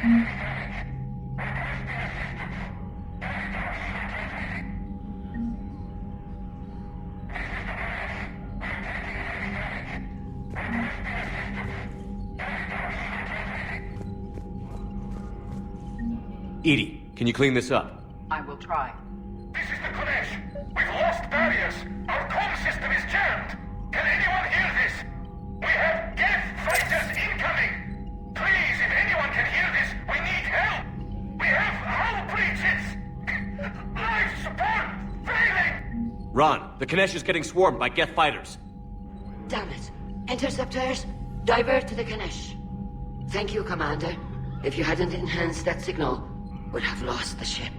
Edie, can you clean this up? I will try. This is the Kodesh. We've lost barriers. Our comm system is jammed. Can anyone hear this? We have Geth fighters incoming. Please, if anyone can hear this, we need help. We have hull breaches. Life support failing. Ron, the Kodesh is getting swarmed by Geth fighters. Damn it. Interceptors, divert to the Ganesh. Thank you, Commander. If you hadn't enhanced that signal, we'd have lost the ship.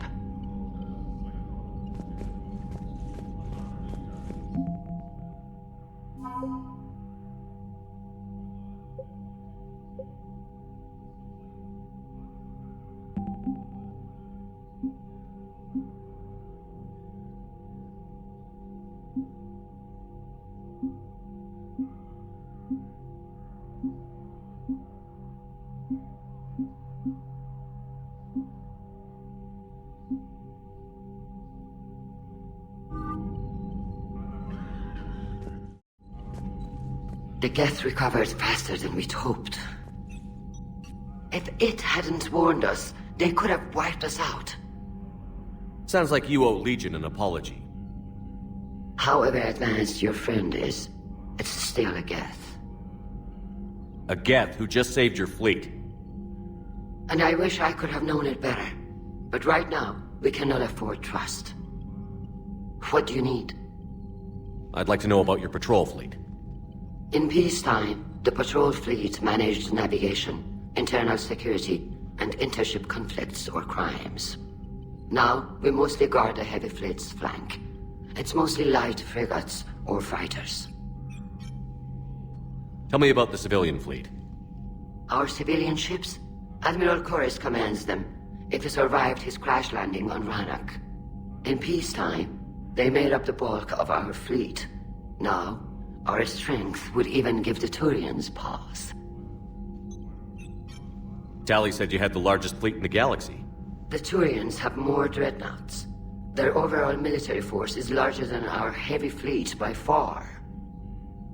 The Geth recovered faster than we'd hoped. If it hadn't warned us, they could have wiped us out. Sounds like you owe Legion an apology. However advanced your friend is, it's still a Geth. A Geth who just saved your fleet. And I wish I could have known it better. But right now, we cannot afford trust. What do you need? I'd like to know about your patrol fleet. In peacetime, the patrol fleet managed navigation, internal security, and intership conflicts or crimes. Now, we mostly guard the heavy fleet's flank. It's mostly light frigates or fighters. Tell me about the civilian fleet. Our civilian ships? Admiral Corus commands them. It survived his crash landing on Rannoch. In peacetime, they made up the bulk of our fleet. Now, our strength would even give the Turians pause. Tali said you had the largest fleet in the galaxy. The Turians have more dreadnoughts. Their overall military force is larger than our heavy fleet by far.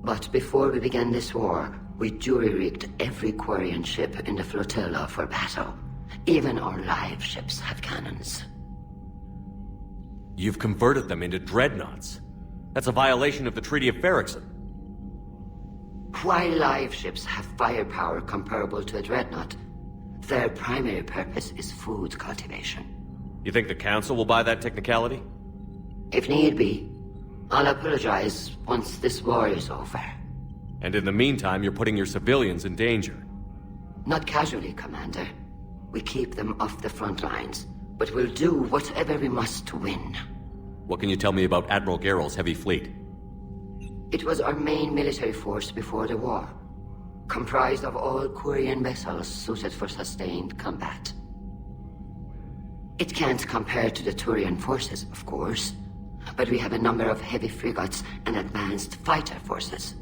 But before we began this war, we jury-rigged every Quarian ship in the flotilla for battle. Even our live ships have cannons. You've converted them into dreadnoughts. That's a violation of the Treaty of Ferrixon. While live ships have firepower comparable to a dreadnought, their primary purpose is food cultivation. You think the Council will buy that technicality? If need be, I'll apologize once this war is over. And in the meantime, you're putting your civilians in danger. Not casually, Commander. We keep them off the front lines, but we'll do whatever we must to win. What can you tell me about Admiral Geralt's heavy fleet? It was our main military force before the war, comprised of all Quarian vessels suited for sustained combat. It can't compare to the Turian forces, of course, but we have a number of heavy frigates and advanced fighter forces.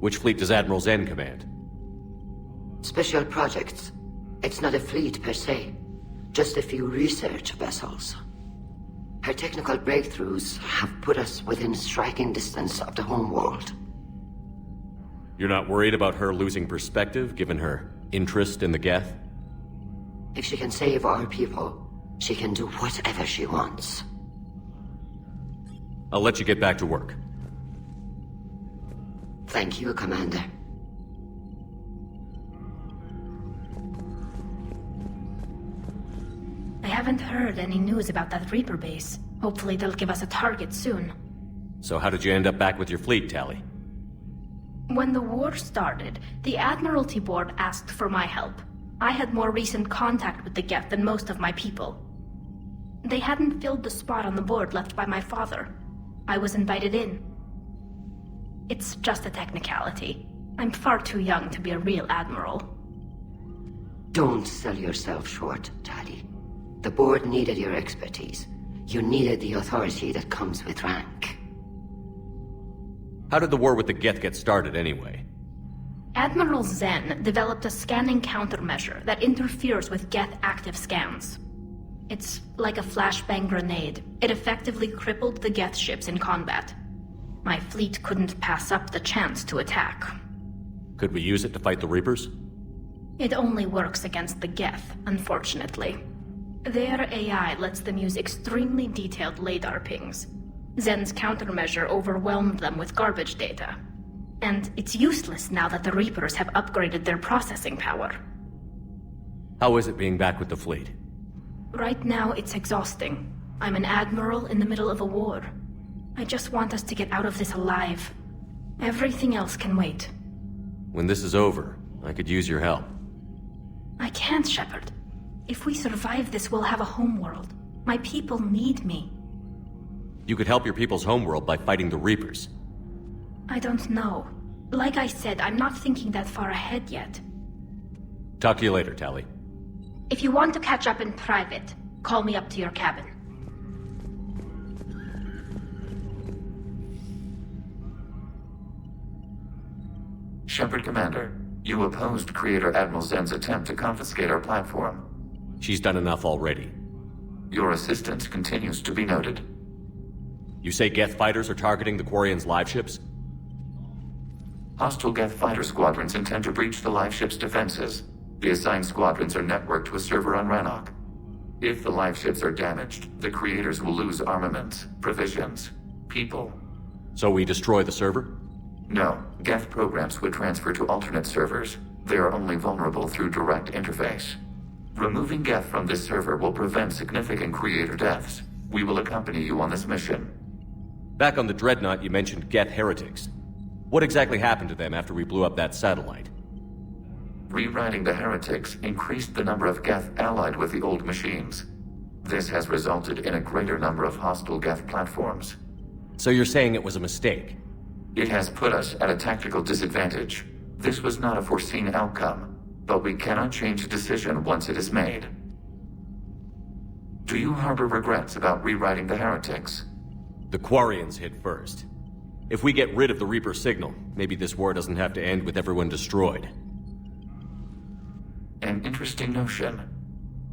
Which fleet does Admiral Zen command? Special projects. It's not a fleet per se, just a few research vessels. Her technical breakthroughs have put us within striking distance of the homeworld. You're not worried about her losing perspective, given her interest in the Geth? If she can save our people, she can do whatever she wants. I'll let you get back to work. Thank you, Commander. I haven't heard any news about that Reaper base. Hopefully they'll give us a target soon. So how did you end up back with your fleet, Tali? When the war started, the Admiralty Board asked for my help. I had more recent contact with the Geth than most of my people. They hadn't filled the spot on the board left by my father. I was invited in. It's just a technicality. I'm far too young to be a real admiral. Don't sell yourself short, Tali. The board needed your expertise. You needed the authority that comes with rank. How did the war with the Geth get started, anyway? Admiral Zen developed a scanning countermeasure that interferes with Geth active scans. It's like a flashbang grenade. It effectively crippled the Geth ships in combat. My fleet couldn't pass up the chance to attack. Could we use it to fight the Reapers? It only works against the Geth, unfortunately. Their AI lets them use extremely detailed LADAR pings. Zen's countermeasure overwhelmed them with garbage data. And it's useless now that the Reapers have upgraded their processing power. How is it being back with the fleet? Right now, it's exhausting. I'm an admiral in the middle of a war. I just want us to get out of this alive. Everything else can wait. When this is over, I could use your help. I can't, Shepard. If we survive this, we'll have a homeworld. My people need me. You could help your people's homeworld by fighting the Reapers. I don't know. Like I said, I'm not thinking that far ahead yet. Talk to you later, Tali. If you want to catch up in private, call me up to your cabin. Shepard Commander, you opposed Creator Admiral Zen's attempt to confiscate our platform. She's done enough already. Your assistance continues to be noted. You say Geth fighters are targeting the Quarians' live ships? Hostile Geth fighter squadrons intend to breach the live ship's defenses. The assigned squadrons are networked to a server on Rannoch. If the live ships are damaged, the Creators will lose armaments, provisions, people. So we destroy the server? No, Geth programs would transfer to alternate servers. They are only vulnerable through direct interface. Removing Geth from this server will prevent significant Creator deaths. We will accompany you on this mission. Back on the Dreadnought, you mentioned Geth heretics. What exactly happened to them after we blew up that satellite? Rewriting the heretics increased the number of Geth allied with the old machines. This has resulted in a greater number of hostile Geth platforms. So you're saying it was a mistake? It has put us at a tactical disadvantage. This was not a foreseen outcome, but we cannot change a decision once it is made. Do you harbor regrets about rewriting the heretics? The Quarians hit first. If we get rid of the Reaper signal, maybe this war doesn't have to end with everyone destroyed. An interesting notion.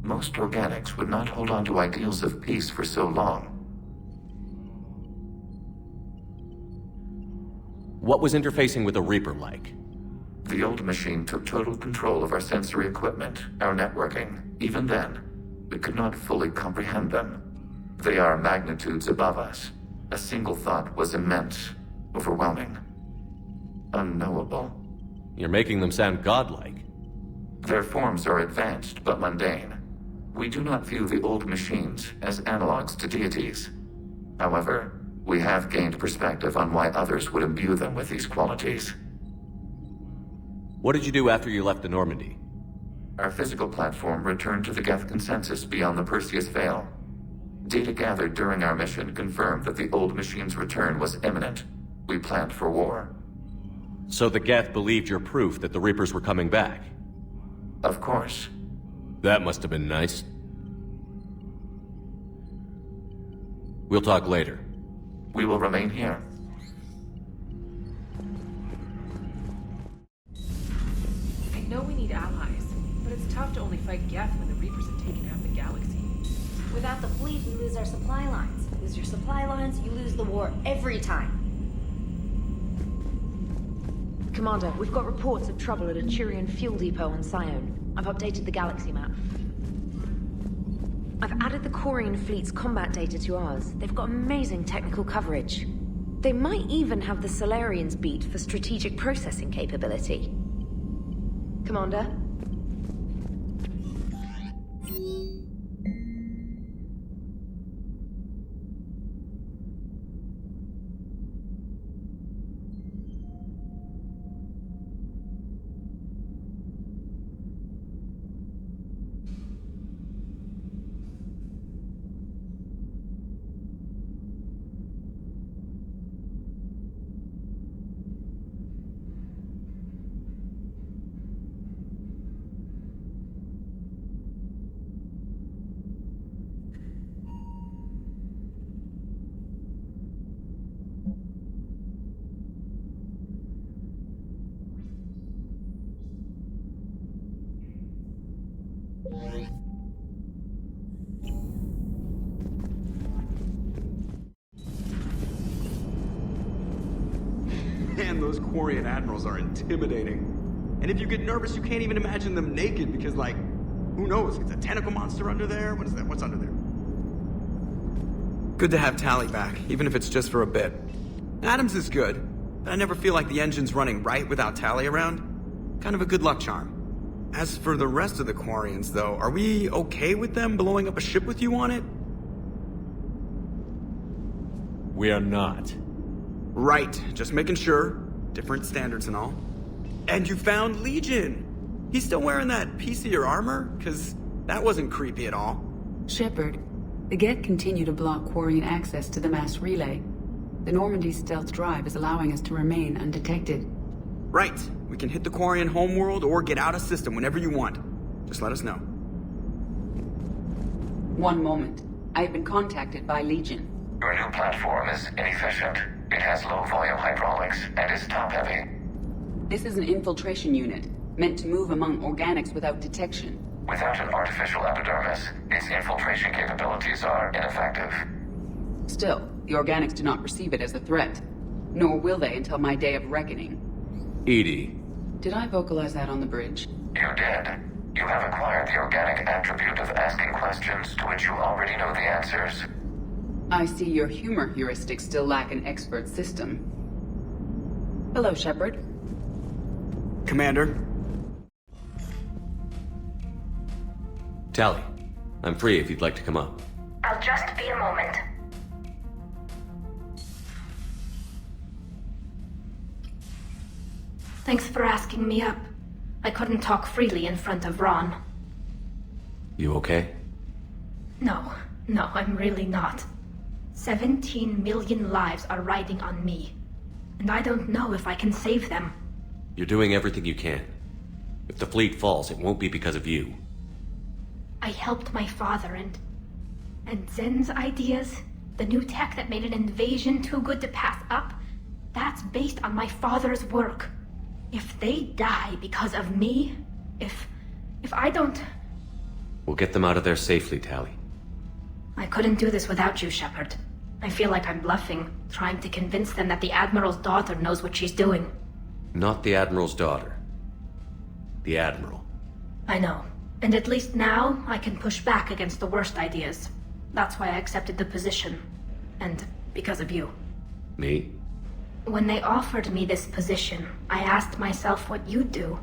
Most organics would not hold on to ideals of peace for so long. What was interfacing with a Reaper like? The old machine took total control of our sensory equipment, our networking. Even then, we could not fully comprehend them. They are magnitudes above us. A single thought was immense, overwhelming, unknowable. You're making them sound godlike. Their forms are advanced but mundane. We do not view the old machines as analogs to deities. However, we have gained perspective on why others would imbue them with these qualities. What did you do after you left the Normandy? Our physical platform returned to the Geth consensus beyond the Perseus Veil. Data gathered during our mission confirmed that the old machine's return was imminent. We planned for war. So the Geth believed your proof that the Reapers were coming back? Of course. That must have been nice. We'll talk later. We will remain here. I know we need allies, but it's tough to only fight Geth when the Reapers have taken half the galaxy. Without the fleet, we lose our supply lines. Lose your supply lines, you lose the war every time. Commander, we've got reports of trouble at a Turian fuel depot on Sione. I've updated the galaxy map. I've added the Quarian fleet's combat data to ours. They've got amazing technical coverage. They might even have the Solarians beat for strategic processing capability. Commander? Man, those Quarian admirals are intimidating. And if you get nervous, you can't even imagine them naked because, like, who knows? It's a tentacle monster under there? What is that? What's under there? Good to have Tally back, even if it's just for a bit. Adams is good, but I never feel like the engine's running right without Tally around. Kind of a good luck charm. As for the rest of the Quarians, though, are we okay with them blowing up a ship with you on it? We are not. Right, just making sure. Different standards and all. And you found Legion! He's still wearing that piece of your armor? Because that wasn't creepy at all. Shepard, the Geth continue to block Quarian access to the mass relay. The Normandy stealth drive is allowing us to remain undetected. Right. We can hit the Quarian homeworld or get out of system whenever you want. Just let us know. One moment. I have been contacted by Legion. Your new platform is inefficient. It has low-volume hydraulics and is top-heavy. This is an infiltration unit, meant to move among organics without detection. Without an artificial epidermis, its infiltration capabilities are ineffective. Still, the organics do not perceive it as a threat. Nor will they until my day of reckoning. Edie. Did I vocalize that on the bridge? You did. You have acquired the organic attribute of asking questions to which you already know the answers. I see your humor heuristics still lack an expert system. Hello, Shepard. Commander. Tally, I'm free if you'd like to come up. I'll just be a moment. Thanks for asking me up. I couldn't talk freely in front of Ron. You okay? No, I'm really not. 17 million lives are riding on me. And I don't know if I can save them. You're doing everything you can. If the fleet falls, it won't be because of you. I helped my father and Zen's ideas, the new tech that made an invasion too good to pass up, that's based on my father's work. If they die because of me, if I don't... We'll get them out of there safely, Tally. I couldn't do this without you, Shepard. I feel like I'm bluffing, trying to convince them that the Admiral's daughter knows what she's doing. Not the Admiral's daughter. The Admiral. I know. And at least now, I can push back against the worst ideas. That's why I accepted the position. And because of you. Me? When they offered me this position, I asked myself what you'd do.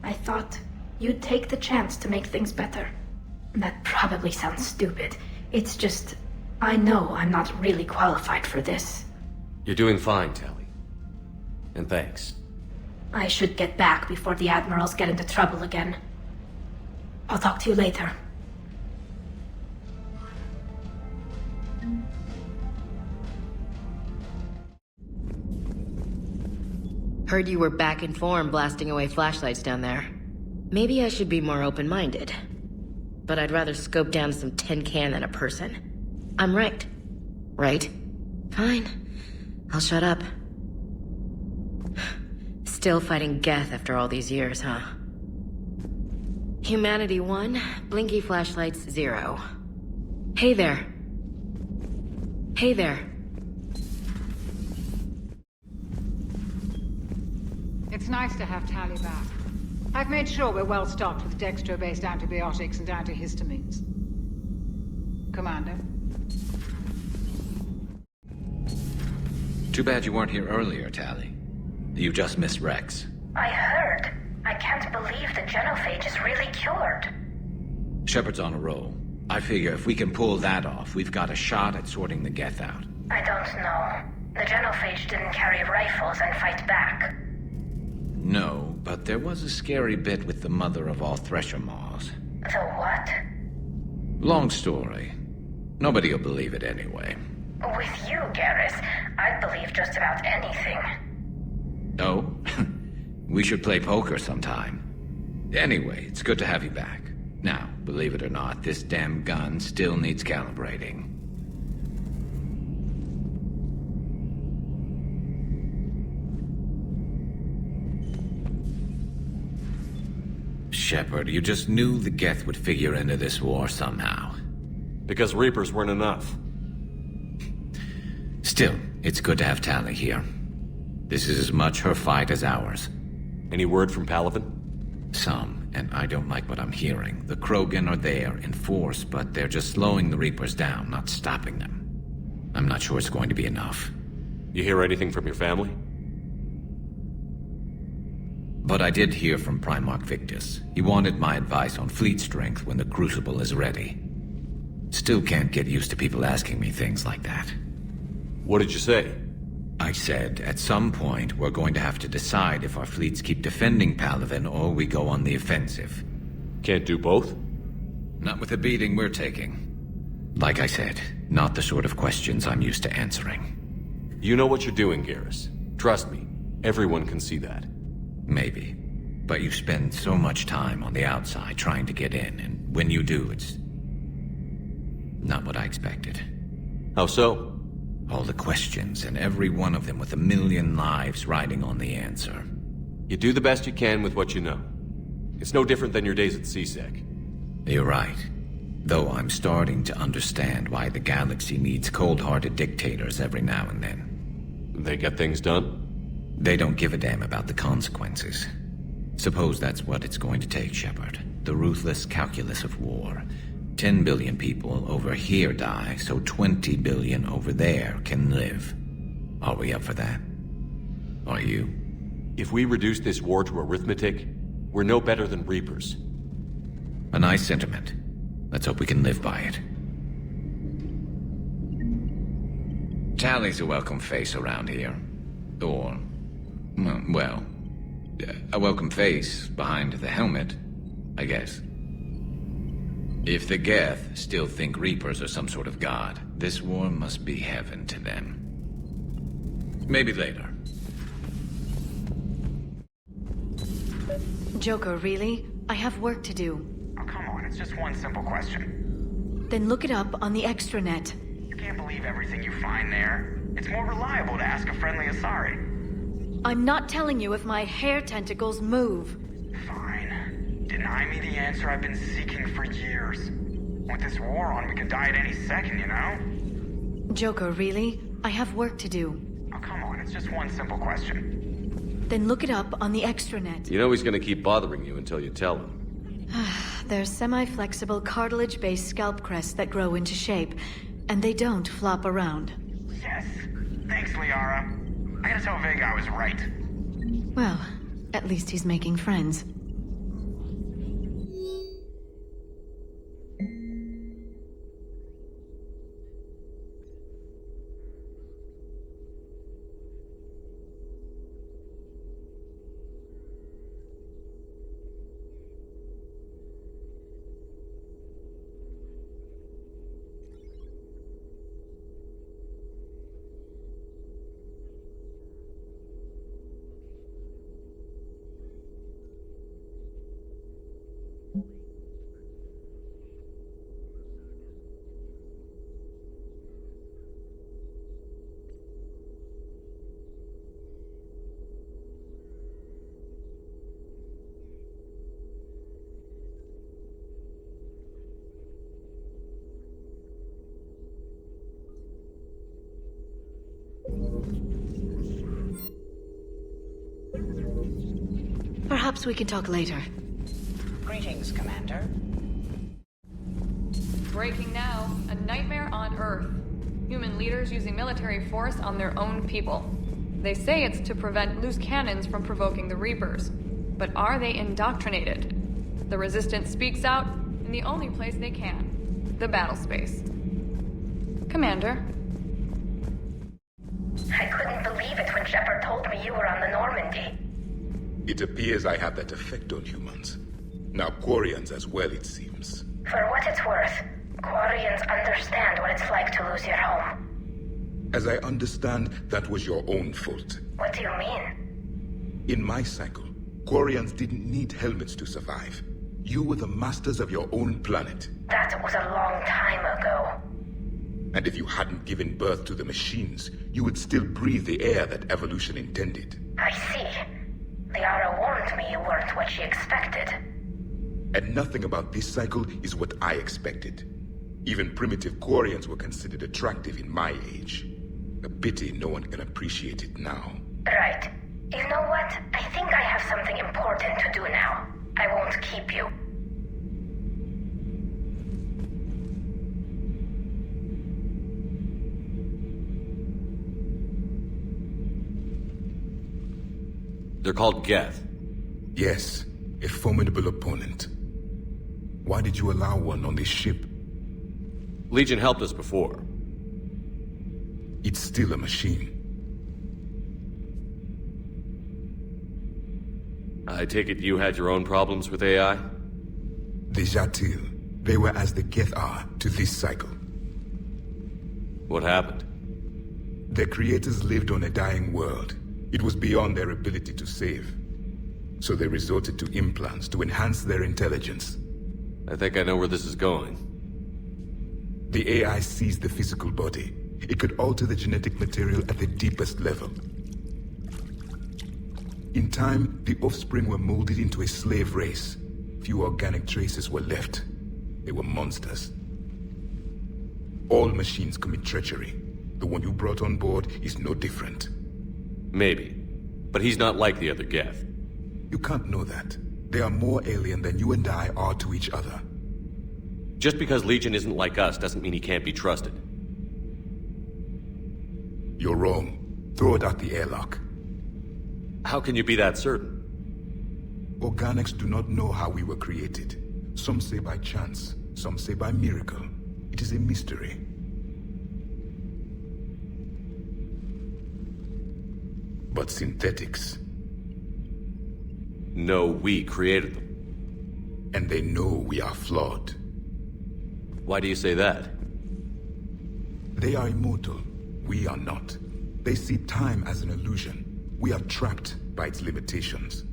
I thought you'd take the chance to make things better. That probably sounds stupid. It's just, I know I'm not really qualified for this. You're doing fine, Tally. And thanks. I should get back before the Admirals get into trouble again. I'll talk to you later. Heard you were back in form blasting away flashlights down there. Maybe I should be more open-minded. But I'd rather scope down some tin can than a person. I'm right. Right? Fine. I'll shut up. Still fighting Geth after all these years, huh? Humanity 1, blinky flashlights 0. Hey there. Hey there. It's nice to have Tally back. I've made sure we're well stocked with dextro-based antibiotics and antihistamines. Commander? Too bad you weren't here earlier, Tally. You just missed Rex. I heard. I can't believe the genophage is really cured. Shepard's on a roll. I figure if we can pull that off, we've got a shot at sorting the Geth out. I don't know. The genophage didn't carry rifles and fight back. No, but there was a scary bit with the mother of all Thresher Maws. The what? Long story. Nobody'll believe it anyway. With you, Garrus, I'd believe just about anything. Oh? We should play poker sometime. Anyway, it's good to have you back. Now, believe it or not, this damn gun still needs calibrating. Shepard, you just knew the Geth would figure into this war somehow. Because Reapers weren't enough. Still, it's good to have Tally here. This is as much her fight as ours. Any word from Palaven? Some, and I don't like what I'm hearing. The Krogan are there in force, but they're just slowing the Reapers down, not stopping them. I'm not sure it's going to be enough. You hear anything from your family? But I did hear from Primarch Victus. He wanted my advice on fleet strength when the Crucible is ready. Still can't get used to people asking me things like that. What did you say? I said, at some point, we're going to have to decide if our fleets keep defending Palaven or we go on the offensive. Can't do both? Not with the beating we're taking. Like I said, not the sort of questions I'm used to answering. You know what you're doing, Garrus. Trust me, everyone can see that. Maybe. But you spend so much time on the outside trying to get in, and when you do, it's not what I expected. How so? All the questions, and every one of them with 1,000,000 lives riding on the answer. You do the best you can with what you know. It's no different than your days at CSEC. You're right. Though I'm starting to understand why the galaxy needs cold-hearted dictators every now and then. They get things done? They don't give a damn about the consequences. Suppose that's what it's going to take, Shepard. The ruthless calculus of war. 10 billion people over here die, so 20 billion over there can live. Are we up for that? Are you? If we reduce this war to arithmetic, we're no better than Reapers. A nice sentiment. Let's hope we can live by it. Tally's a welcome face around here. Or, well, a welcome face behind the helmet, I guess. If the Geth still think Reapers are some sort of god, this war must be heaven to them. Maybe later. Joker, really? I have work to do. Oh, come on, it's just one simple question. Then look it up on the extranet. You can't believe everything you find there. It's more reliable to ask a friendly Asari. I'm not telling you if my hair tentacles move. Fine. Deny me the answer I've been seeking for years. With this war on, we could die at any second, you know? Joker, really? I have work to do. Oh, come on, it's just one simple question. Then look it up on the extranet. You know he's gonna keep bothering you until you tell him. They're semi-flexible cartilage-based scalp crests that grow into shape, and they don't flop around. Yes. Thanks, Liara. I gotta tell Vega I was right. Well, at least he's making friends. Perhaps we can talk later. Greetings, Commander. Breaking now, a nightmare on Earth. Human leaders using military force on their own people. They say it's to prevent loose cannons from provoking the Reapers. But are they indoctrinated? The Resistance speaks out in the only place they can. The battle space. Commander? I couldn't believe it when Shepard told me you were on the Normandy. It appears I have that effect on humans. Now Quarians as well, it seems. For what it's worth, Quarians understand what it's like to lose your home. As I understand, that was your own fault. What do you mean? In my cycle, Quarians didn't need helmets to survive. You were the masters of your own planet. That was a long time ago. And if you hadn't given birth to the machines, you would still breathe the air that evolution intended. I see. Liara warned me you weren't what she expected. And nothing about this cycle is what I expected. Even primitive Quarians were considered attractive in my age. A pity no one can appreciate it now. Right. You know what? I think I have something important to do now. I won't keep you. They're called Geth. Yes, a formidable opponent. Why did you allow one on this ship? Legion helped us before. It's still a machine. I take it you had your own problems with AI? The Jatil, they were as the Geth are to this cycle. What happened? Their creators lived on a dying world. It was beyond their ability to save. So they resorted to implants to enhance their intelligence. I think I know where this is going. The AI seized the physical body. It could alter the genetic material at the deepest level. In time, the offspring were molded into a slave race. Few organic traces were left. They were monsters. All machines commit treachery. The one you brought on board is no different. Maybe. But he's not like the other Geth. You can't know that. They are more alien than you and I are to each other. Just because Legion isn't like us doesn't mean he can't be trusted. You're wrong. Throw it out the airlock. How can you be that certain? Organics do not know how we were created. Some say by chance, some say by miracle. It is a mystery. But synthetics... No, we created them. And they know we are flawed. Why do you say that? They are immortal. We are not. They see time as an illusion. We are trapped by its limitations.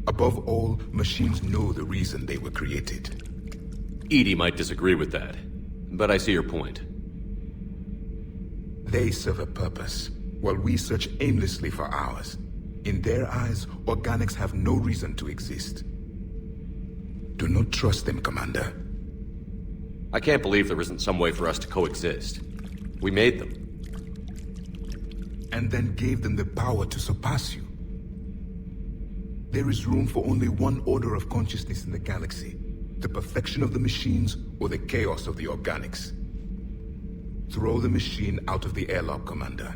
Above all, machines know the reason they were created. Edie might disagree with that, but I see your point. They serve a purpose, while we search aimlessly for ours. In their eyes, organics have no reason to exist. Do not trust them, Commander. I can't believe there isn't some way for us to coexist. We made them. And then gave them the power to surpass you. There is room for only one order of consciousness in the galaxy. The perfection of the machines or the chaos of the organics. Throw the machine out of the airlock, Commander.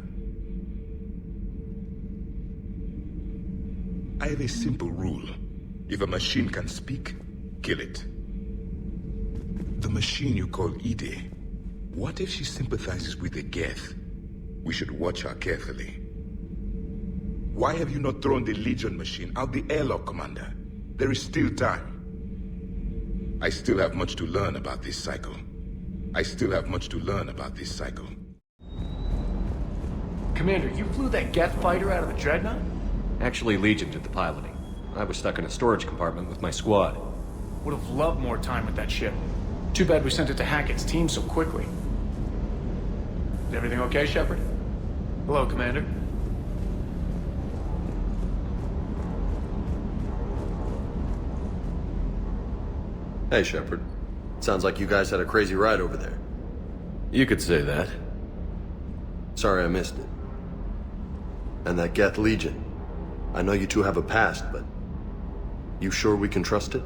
I have a simple rule. If a machine can speak, kill it. The machine you call Ide, what if she sympathizes with the Geth? We should watch her carefully. Why have you not thrown the Legion machine out the airlock, Commander? There is still time. I still have much to learn about this cycle. Commander, you flew that Geth fighter out of the Dreadnought? Actually, Legion did the piloting. I was stuck in a storage compartment with my squad. Would have loved more time with that ship. Too bad we sent it to Hackett's team so quickly. Is everything okay, Shepard? Hello, Commander. Hey, Shepard. Sounds like you guys had a crazy ride over there. You could say that. Sorry I missed it. And that Geth Legion. I know you two have a past, but... You sure we can trust it?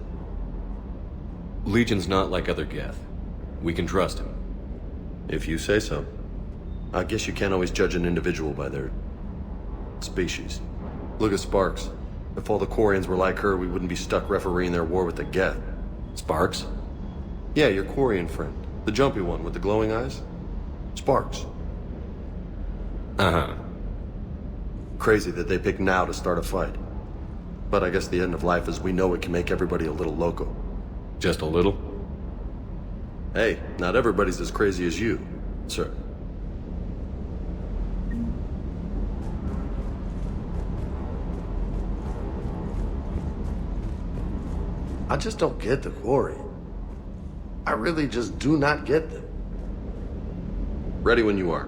Legion's not like other Geth. We can trust him. If you say so. I guess you can't always judge an individual by their... species. Look at Sparks. If all the Quarians were like her, we wouldn't be stuck refereeing their war with the Geth. Sparks? Yeah, your Quarian friend. The jumpy one with the glowing eyes. Sparks. Uh-huh. Crazy that they pick now to start a fight. But I guess the end of life as we know it can make everybody a little loco. Just a little? Hey, not everybody's as crazy as you, sir. I just don't get the Quarian. I really just do not get them. Ready when you are.